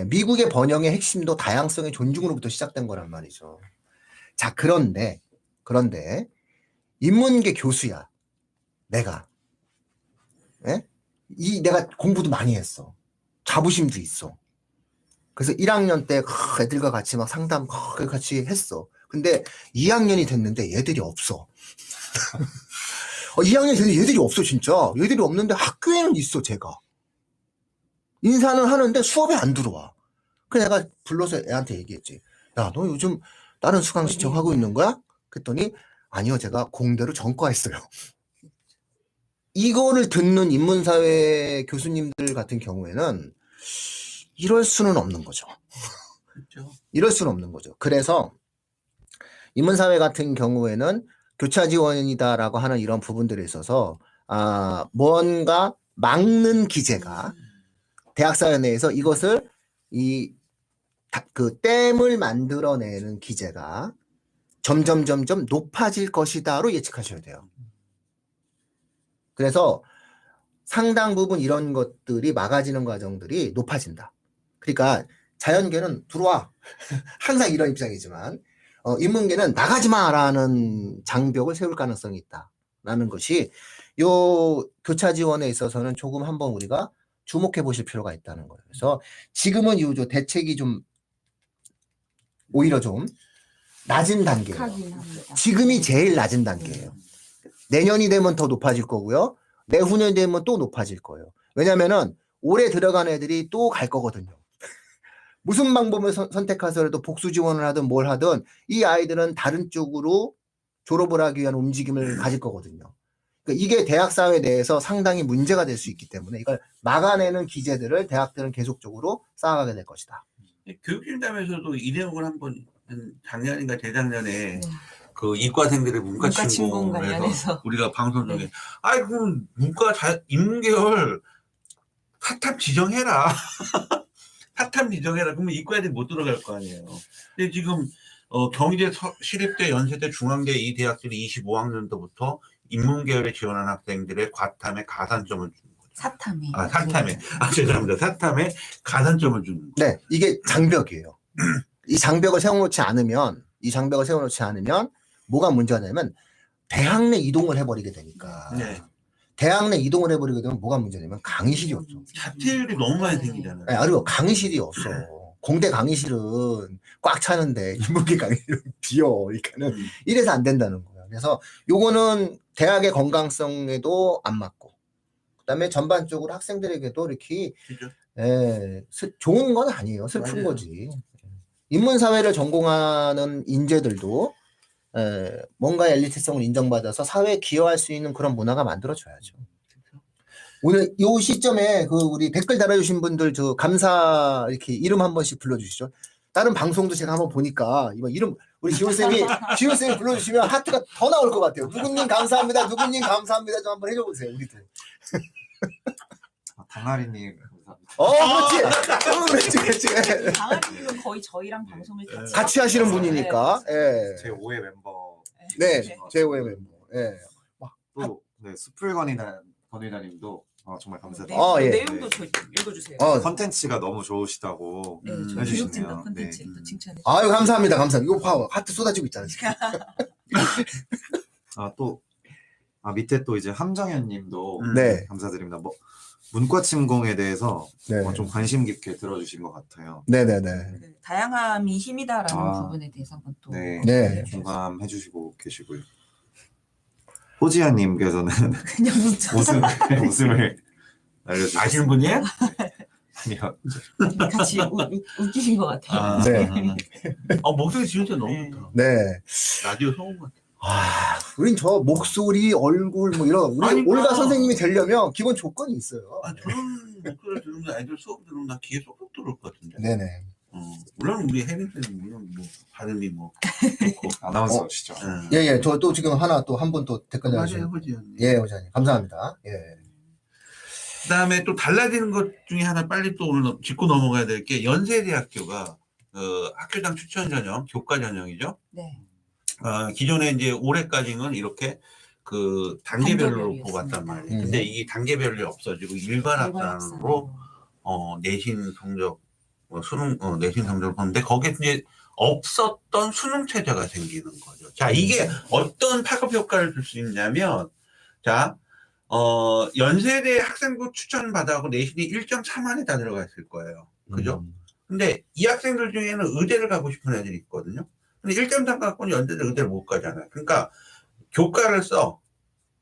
미국의 번영의 핵심도 다양성의 존중으로부터 시작된 거란 말이죠. 자, 그런데 인문계 교수야, 내가. 내가 공부도 많이 했어. 자부심도 있어. 그래서 1학년 때 애들과 같이 막 상담 같이 했어. 근데 2학년이 됐는데 얘들이 없어. 2학년이 됐는데 얘들이 없어, 진짜. 얘들이 없는데 학교에는 있어, 제가. 인사는 하는데 수업에 안 들어와. 그래서 내가 불러서 애한테 얘기했지. 야, 너 요즘 다른 수강 신청하고 있는 거야? 그랬더니 아니요, 제가 공대로 전과했어요. 이거를 듣는 인문사회 교수님들 같은 경우에는 이럴 수는 없는 거죠. 그렇죠. 이럴 수는 없는 거죠. 그래서 인문사회 같은 경우에는 교차 지원이다라고 하는 이런 부분들에 있어서 뭔가 막는 기제가 대학사회 내에서 이것을 그 댐을 만들어내는 기제가 점점 높아질 것이다로 예측하셔야 돼요. 그래서 상당 부분 이런 것들이 막아지는 과정들이 높아진다. 그러니까 자연계는 들어와. 항상 이런 입장이지만 인문계는 나가지 마라는 장벽을 세울 가능성이 있다라는 것이 요 교차 지원에 있어서는 조금 한번 우리가 주목해 보실 필요가 있다는 거예요. 그래서 지금은 요 대책이 좀 오히려 좀 낮은 단계예요. 하긴 합니다. 지금이 제일 낮은 단계예요. 내년이 되면 더 높아질 거고요. 내후년이 되면 또 높아질 거예요. 왜냐면은 올해 들어간 애들이 또 갈 거거든요. 무슨 방법을 선택하서라도 복수 지원을 하든 뭘 하든 이 아이들은 다른 쪽으로 졸업을 하기 위한 움직임을 가질 거거든요. 그러니까 이게 대학 사회 내에서 상당히 문제가 될 수 있기 때문에 이걸 막아내는 기제들을 대학들은 계속적으로 쌓아가게 될 것이다. 교육진담에서도 이 내용을 한번 작년인가 재작년에 네. 그 이과생들의 문과 문과 침공 침공을 해서 관련해서. 우리가 방송 중에 네. 아이 그럼 인문계열 사탐 지정해라. 사탐 지정해라. 그러면 이과애들이 못 들어갈 거 아니에요. 근데 지금 경희대, 시립대, 연세대, 중앙대 이 대학들이 25학년도부터 인문계열에 지원한 학생들의 과탐에 가산점을 주는 거죠. 사탐이. 사탐에. 죄송합니다. 사탐에 가산점을 주는 거죠. 네, 이게 장벽이에요. 이 장벽을 세워놓지 않으면 뭐가 문제가 되냐면 대학 내 이동을 해버리게 되니까. 네. 대학 내 이동을 해버리게 되면 뭐가 문제냐면 강의실이 없죠. 자퇴율이 너무 많이 생기잖아요. 네, 그리고 강의실이 없어. 공대 강의실은 꽉 차는데 인문계 강의실은 비어. 그러니까는 이래서 안 된다는 거예요. 그래서 요거는 대학의 건강성에도 안 맞고, 그다음에 전반적으로 학생들에게도 이렇게 그죠? 좋은 건 아니에요. 슬픈 맞아요. 거지. 인문사회를 전공하는 인재들도 뭔가 엘리트성을 인정받아서 사회에 기여할 수 있는 그런 문화가 만들어져야죠. 오늘 요 시점에 우리 댓글 달아주신 분들 저 감사 이렇게 이름 한 번씩 불러주시죠. 다른 방송도 제가 한번 보니까 이름 우리 지호쌤이 불러주시면 하트가 더 나올 것 같아요. 누구님 감사합니다. 누구님 감사합니다. 좀 한번 해줘보세요. 우리도. 당나리님 감사합니다. 그렇지. 강아지는 거의 저희랑 방송을 같이 하시는 분이니까. 제 5회 멤버. 네, 제5의 멤버. 또 건의다님도 정말 감사드립니다. 예. 내용도 저 읽어주세요. 컨텐츠가 너무 좋으시다고 네, 저 해주시네요. 교육진담 콘텐츠도 칭찬해. 아유, 감사합니다. 이거 봐. 하트 쏟아지고 있잖아요. 지금. 밑에 또 이제 함정현님도 네. 감사드립니다. 문과 침공에 대해서 네. 좀 관심 깊게 들어주신 것 같아요. 네네네. 네, 다양함이 힘이다라는 부분에 대해서 한번 또 네. 공감해주시고 계시고요. 호지아님께서는 그냥 웃음을 날려주셨어요. 아시는 분이에요? 아니요. 같이 웃기신 것 같아요. 네. 목소리 진짜 너무 좋다. 네. 라디오 성우 같아. 우린 저 목소리, 얼굴 이런 우리 아니, 올가 선생님이 되려면 기본 조건이 있어요. 저런 목소리를 들으면 아이들 수업 들으면 나 귀에 쏙쏙 들어올 것 같은데. 네네. 물론 우리 혜린 쌤은 물론 발음이 좋고. 아나운서시죠. 예. 저 또 지금 한 분 또 댓글 맞아요, 달아주신. 호지연. 예, 호자님. 감사합니다. 예. 그다음에 또 달라지는 것 중에 하나 빨리 또 오늘 짚고 넘어가야 될 게 연세대학교가 학교장 추천 전형, 교과 전형이죠. 네. 기존에 이제 올해까지는 이렇게 단계별로 단계별이었습니다. 뽑았단 말이에요. 근데 이게 단계별로 없어지고 일반 합산으로 내신 성적, 수능 내신 성적을 보는데 거기에 이제 없었던 수능 체제가 생기는 거죠. 자, 이게 어떤 파급 효과를 줄 수 있냐면, 자, 연세대 학생부 추천 받아고 내신이 1.3 안에 다 들어가 있을 거예요. 그죠? 근데 이 학생들 중에는 의대를 가고 싶은 애들이 있거든요. 근데 1.3 갖고는 연세대 의대를 못 가잖아요. 그러니까 교과를 써.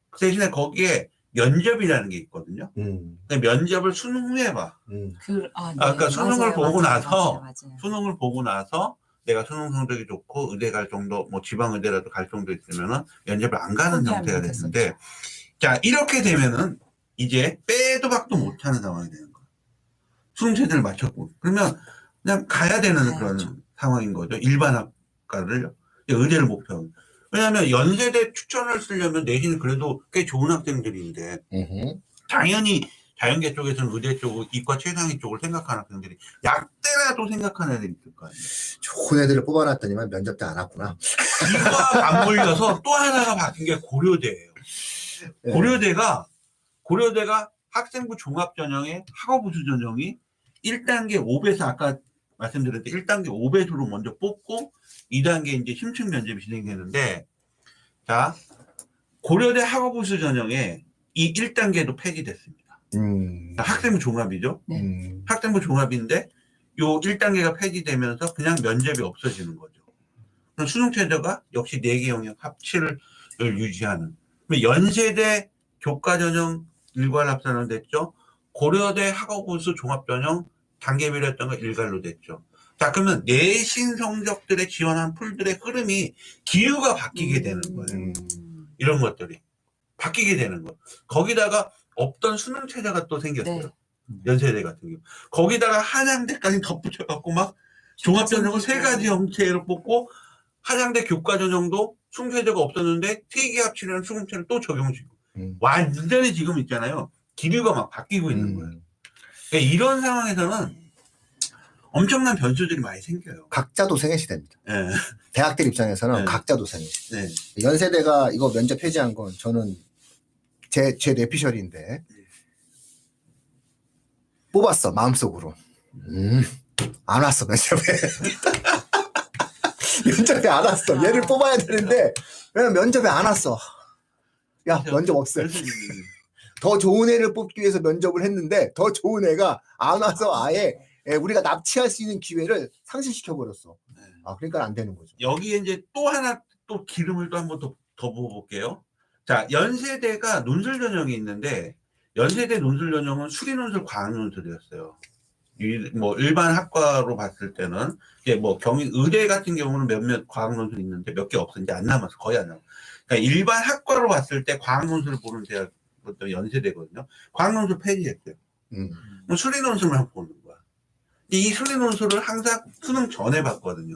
그 대신에 거기에 면접이라는 게 있거든요. 근데 면접을 수능 후에 봐. 그러니까 수능을 보고 나서 수능을 보고 나서 내가 수능 성적이 좋고 의대 갈 정도, 지방 의대라도 갈 정도 있으면은 면접을 안 가는 형태가 됐는데, 자, 이렇게 되면은 이제 빼도 박도 못하는 상황이 되는 거예요. 수능 체제를 맞췄고 그러면 그냥 가야 되는 그런 상황인 거죠. 일반 학과를 의대를 목표. 왜냐하면 연세대 추천을 쓰려면 내신이 그래도 꽤 좋은 학생들인데 당연히 자연계 쪽에서는 의대 쪽, 이과 최상위 쪽을 생각하는 학생들이 약대라도 생각하는 애들이 있을 거 아니에요. 좋은 애들을 뽑아놨더니만 면접 때 안 왔구나. 이과 맞물려서 또 하나가 바뀐 게 고려대예요. 예. 고려대가 학생부 종합전형에 학업우수 전형이 1단계 5배수 아까 말씀드렸듯이 1단계 5배수로 먼저 뽑고 2단계 이제 심층 면접이 진행되는데 자 고려대 학업우수 전형에 이 1단계도 폐지됐습니다. 학생부 종합이죠. 네. 학생부 종합인데 요 1단계가 폐지되면서 그냥 면접이 없어지는 거죠. 그럼 수능 최저가 역시 4개 영역 합치를 유지하는. 연세대 교과전형 일괄 합산은 됐죠. 고려대 학업우수 종합전형 단계별로 했던 거 일괄로 됐죠. 자, 그러면 내신 성적들에 지원한 풀들의 흐름이 기후가 바뀌게 되는 거예요. 이런 것들이 바뀌게 되는 거. 거기다가 없던 수능 체제가 또 생겼어요. 네. 연세대 같은 경우. 거기다가 한양대까지 덧붙여갖고 막 종합전형을 3가지 형태로 뽑고 한양대 교과전형도 수능 체제가 없었는데 3개 합치는 수능 체제를 또 적용시키고 완전히 지금 있잖아요. 기류가 막 바뀌고 있는 거예요. 그러니까 이런 상황에서는 엄청난 변수들이 많이 생겨요. 각자 도생의 시대입니다. 예. 대학들 입장에서는 네. 각자 도생의 시대. 네. 연세대가 이거 면접 폐지한 건 저는 제 뇌피셜인데 뽑았어 마음속으로. 안 왔어 면접에. 면접에 안 왔어. 얘를 뽑아야 되는데 왜 면접에 안 왔어. 야 면접 없어. 더 좋은 애를 뽑기 위해서 면접을 했는데 더 좋은 애가 안 와서 아예 우리가 납치할 수 있는 기회를 상실시켜버렸어. 아, 그러니까 안 되는 거죠. 여기에 이제 또 하나 또 기름을 또 한번 더 부어볼게요. 자, 연세대가 논술 전형이 있는데 연세대 논술 전형은 수리 논술, 과학 논술이었어요. 뭐 일반 학과로 봤을 때는 이제 뭐 경인 의대 같은 경우는 몇몇 과학 논술이 있는데 몇 개 없어. 이제 안 남았어. 거의 안 남았어. 그러니까 일반 학과로 봤을 때 과학 논술을 보는 대학은 연세대거든요. 과학 논술 폐지했대요. 수리 논술만 보는 거야. 이 수리 논술을 항상 수능 전에 봤거든요.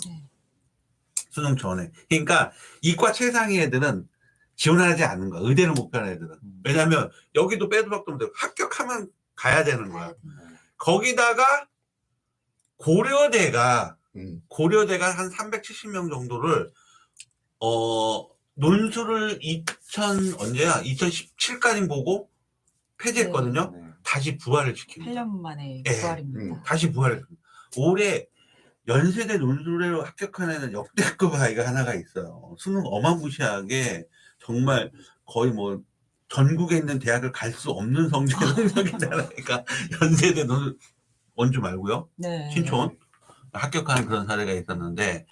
수능 전에. 그러니까 이과 최상위 애들은 지원하지 않는 거야. 의대를 목표하는 애들은. 왜냐면 여기도 빼도 박도 못하고 합격하면 가야 되는 거야. 거기다가 고려대가 한 370명 정도를 논술을 2017까지 보고 폐지했거든요. 네. 다시 부활을 시킵니다. 8년 만에 네. 부활입니다. 다시 부활을. 올해 연세대 논술에 합격한 애는 역대급 아이가 하나가 있어요. 수능 어마무시하게 정말 거의 뭐 전국에 있는 대학을 갈 수 없는 성적이잖아요. 그러니까 연세대 논술 원주 말고요. 네. 신촌 합격하는 그런 사례가 있었는데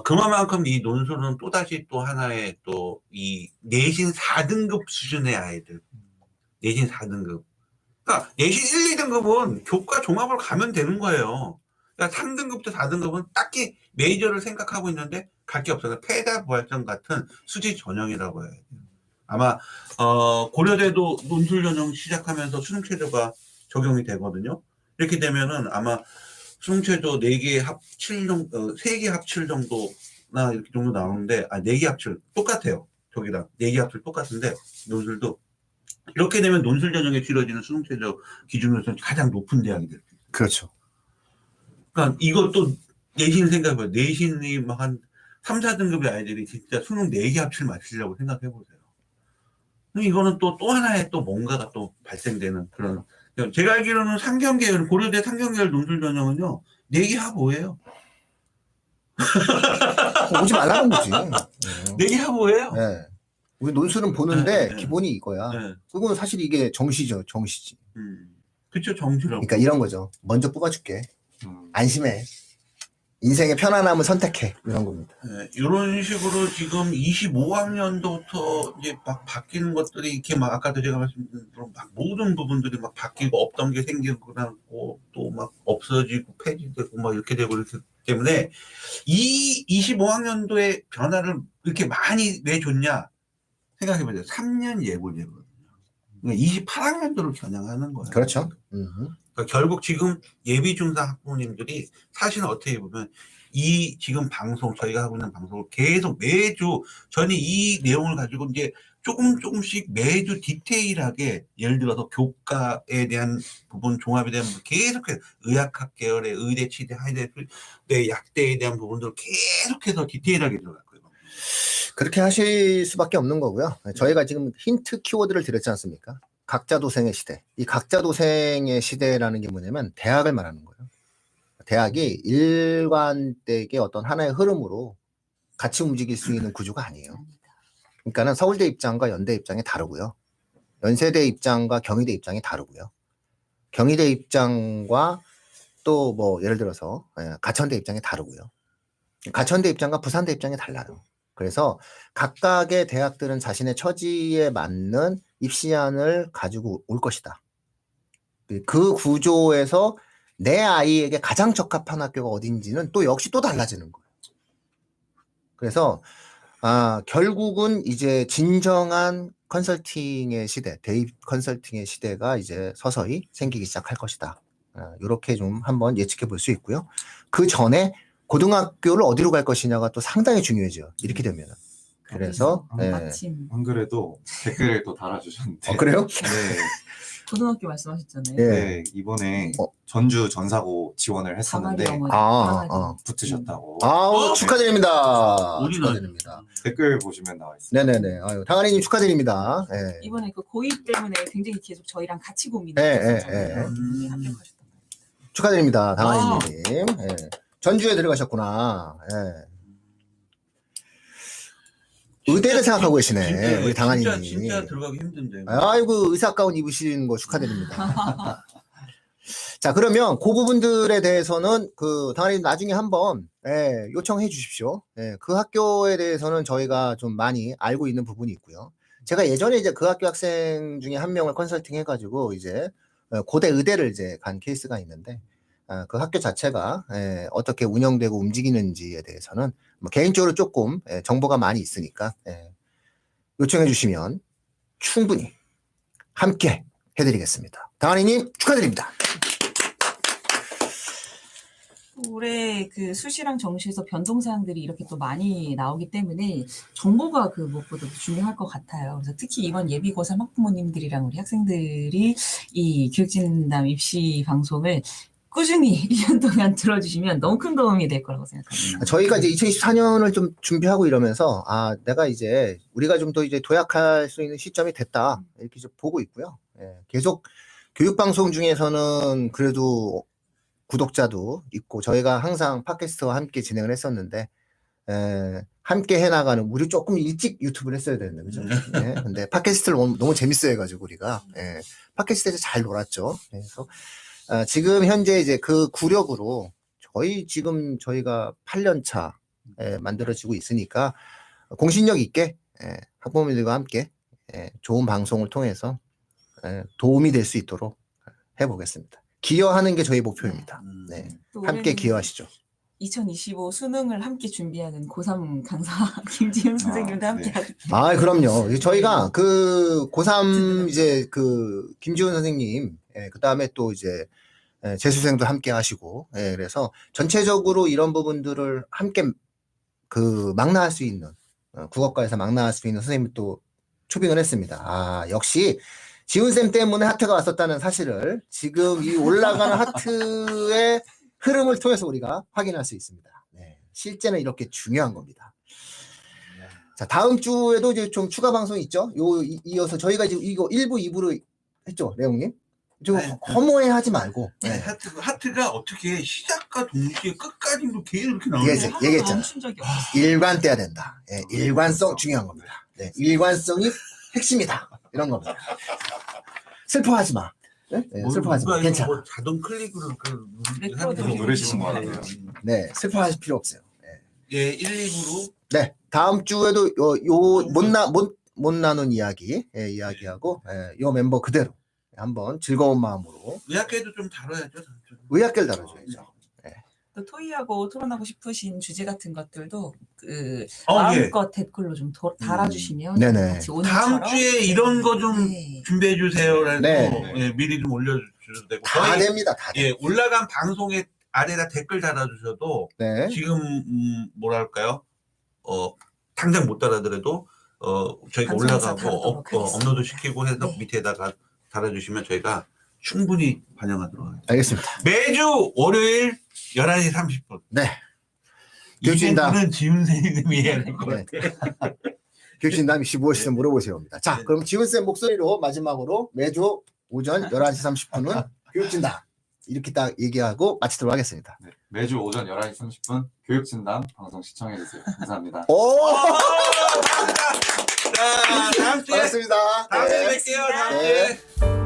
그만큼 이 논술은 또다시 또 하나의 또 이 내신 4등급 수준의 아이들. 내신 4등급. 그러니까 내신 1, 2등급은 교과 종합으로 가면 되는 거예요. 그러니까 3등급부터 4등급은 딱히 메이저를 생각하고 있는데 갈 게 없어서 폐다 부활전 같은 수지 전형이라고 해야 돼요. 아마 고려대도 논술 전형 시작하면서 수능 최저가 적용이 되거든요. 이렇게 되면은 아마 수능 최저 4개 합칠 정도, 3개 합칠 정도나 이렇게 정도 나오는데 4개 합칠 똑같아요. 저기랑 4개 합칠 똑같은데 논술도 이렇게 되면 논술 전형에 치러지는 수능 최저 기준으로서는 가장 높은 대학이 될 수 있어요. 그렇죠. 그러니까 이것도 내신 생각해봐요. 내신이 막 한 3, 4등급의 아이들이 진짜 수능 4개 합칠 맞추려고 생각해보세요. 이거는 또 하나의 또 뭔가가 또 발생되는 그런. 제가 알기로는 상경계열, 고려대 상경계열 논술 전형은요, 4개 합오예요. 오지 말라는 거지. 4개 합오예요. 네. 우리 논술은 보는데 네. 기본이 이거야. 네. 그건 사실 이게 정시죠. 정시지. 그쵸, 정시라고. 그러니까 이런 거죠. 먼저 뽑아줄게. 음. 안심해. 인생의 편안함을 선택해. 이런 겁니다. 네, 이런 식으로 지금 25학년도부터 이제 막 바뀌는 것들이 이렇게 막 아까도 제가 말씀드린 대로 막 모든 부분들이 막 바뀌고 없던 게 생기고 또 막 없어지고 폐지되고 막 이렇게 되고 이렇기 때문에 이 25학년도의 변화를 이렇게 많이 왜 줬냐 생각해보세요. 3년 예고제거든요. 그러니까 28학년도를 겨냥하는 거예요. 그렇죠. 그러니까 결국 지금 예비 중사 학부모님들이 사실은 어떻게 보면 이 지금 방송 저희가 하고 있는 방송을 계속 매주 저는 이 내용을 가지고 이제 조금씩 매주 디테일하게 예를 들어서 교과에 대한 부분, 종합에 대한 부분 계속해서 의학학 계열의 의대, 치대, 하이대, 약대에 대한 부분들을 계속해서 디테일하게 들어갔고요. 그렇게 하실 수밖에 없는 거고요. 저희가 지금 힌트 키워드를 드렸지 않습니까? 각자 도생의 시대. 이 각자 도생의 시대라는 게 뭐냐면 대학을 말하는 거예요. 대학이 일관되게 어떤 하나의 흐름으로 같이 움직일 수 있는 구조가 아니에요. 그러니까는 서울대 입장과 연대 입장이 다르고요. 연세대 입장과 경희대 입장이 다르고요. 경희대 입장과 또 뭐 예를 들어서 가천대 입장이 다르고요. 가천대 입장과 부산대 입장이 달라요. 그래서 각각의 대학들은 자신의 처지에 맞는 입시안을 가지고 올 것이다. 그 구조에서 내 아이에게 가장 적합한 학교가 어딘지는 또 역시 또 달라지는 거예요. 그래서 결국은 이제 진정한 컨설팅의 시대, 대입 컨설팅의 시대가 이제 서서히 생기기 시작할 것이다. 이렇게 좀 한번 예측해 볼 수 있고요. 그 전에 고등학교를 어디로 갈 것이냐가 또 상당히 중요해져요. 이렇게 되면. 그래서 마침 안 그래도 댓글을 또 달아주셨는데. 그래요? 네. 고등학교 말씀하셨잖아요. 예. 네, 이번에 어. 전주 전사고 지원을 했었는데 사마리 어머니. 붙으셨다고 축하드립니다. 어디는? 축하드립니다. 댓글 보시면 나와 있습니다. 네네네. 당한이님 축하드립니다. 예. 이번에 그 고입 때문에 굉장히 계속 저희랑 같이 예, 고민했었잖아요. 분이 합격하셨던 거예요. 축하드립니다. 당한이님. 예. 전주에 들어가셨구나. 예. 의대를 생각하고 계시네. 우리 당한이님. 진짜 들어가기 힘든데. 아이고, 의사 가운 입으시는 거 축하드립니다. 자, 그러면 그 부분들에 대해서는 당한이님 나중에 한번 요청해 주십시오. 그 학교에 대해서는 저희가 좀 많이 알고 있는 부분이 있고요. 제가 예전에 이제 그 학교 학생 중에 한 명을 컨설팅 해가지고 이제 고대 의대를 이제 간 케이스가 있는데 그 학교 자체가 어떻게 운영되고 움직이는지에 대해서는 뭐 개인적으로 조금 정보가 많이 있으니까 요청해 주시면 충분히 함께 해드리겠습니다. 당한이님 축하드립니다. 올해 그 수시랑 정시에서 변동사항들이 이렇게 또 많이 나오기 때문에 정보가 그 무엇보다 중요할 것 같아요. 그래서 특히 이번 예비 고3 학부모님들이랑 우리 학생들이 이 교육진담 입시 방송을 꾸준히 1년 동안 들어주시면 너무 큰 도움이 될 거라고 생각합니다. 저희가 이제 2024년을 좀 준비하고 이러면서 내가 이제 우리가 좀 더 이제 도약할 수 있는 시점이 됐다 이렇게 좀 보고 있고요. 계속 교육방송 중에서는 그래도 구독자도 있고 저희가 항상 팟캐스트와 함께 진행을 했었는데 함께 해나가는 우리 조금 일찍 유튜브를 했어야 되는데 그죠? 근데 팟캐스트를 너무 재밌어 해가지고 우리가 팟캐스트에서 잘 놀았죠. 그래서 지금 현재 이제 그 구력으로 저희가 8년 차 만들어지고 있으니까 공신력 있게 학부모님들과 함께 좋은 방송을 통해서 도움이 될 수 있도록 해보겠습니다. 기여하는 게 저희 목표입니다. 네, 또 함께 올해는 기여하시죠. 2025 수능을 함께 준비하는 고3 강사 김지훈 선생님도 함께 네. 하고 그럼요. 저희가 그 고3 이제 그 김지훈 선생님, 그 다음에 또 이제 재수생도 함께 하시고, 그래서 전체적으로 이런 부분들을 함께 망라할 수 있는, 국어과에서 망라할 수 있는 선생님을 또 초빙을 했습니다. 역시 지훈쌤 때문에 하트가 왔었다는 사실을 지금 이 올라가는 하트의 흐름을 통해서 우리가 확인할 수 있습니다. 실제는 이렇게 중요한 겁니다. 자, 다음 주에도 이제 좀 추가 방송이 있죠? 이어서 저희가 이제 이거 1부, 2부로 했죠, 레옹님? 좀 허무해 하지 말고. 하트가 어떻게 시작과 동시에 끝까지도 계속 이렇게 나오는 예, 거예요? 얘기했잖아. 멈춘 적이 없어요. 일관돼야 된다. 일관성 중요한 겁니다. 일관성이 핵심이다. 이런 겁니다. 슬퍼하지 마. 슬퍼하지 마. 괜찮아. 뭐 자동 클릭으로 레코드 누르시는 거 같아요. 네, 슬퍼하실 필요 없어요. 1, 2부로 네, 다음 주에도 못 나눈 이야기, 이야기하고 요 멤버 그대로 한번 즐거운 마음으로 의학계도 좀 다뤄야죠. 의학계를 다뤄줘야죠. 또 토의하고 토론하고 싶으신 주제 같은 것들도 예. 마음껏 댓글로 좀 달아주시면 네네. 같이 오늘처럼 다음 주에 이런 거 좀 네. 준비해 주세요라고 네. 미리 좀 올려주셔도 되고 다 됩니다. 다 돼. 올라간 방송에 아래다 댓글 달아주셔도 네. 지금 뭐랄까요 당장 못 달아더라도 저희가 방송에서 올라가고 다루도록 하겠습니다. 업로드 시키고 해서 네. 밑에다가 달아주시면 저희가 충분히 반영하도록 하겠습니다. 알겠습니다. 매주 월요일 11시 30분. 네. 교육진담. 이벤트는 지훈 선생님이 해야 될 것 네. 같아요. 교육진담 혹시 무엇이든 물어보세요. 합니다. 자, 네. 그럼 지훈쌤 목소리로 마지막으로 매주 오전 11시 30분은 교육진담. 이렇게 딱 얘기하고 마치도록 하겠습니다. 네, 매주 오전 11시 30분 교육진담 방송 시청해주세요. 감사합니다. 오! 자, 다음 주에 반갑습니다. 다음 주에 네. 뵐게요. 다음 네. 주에.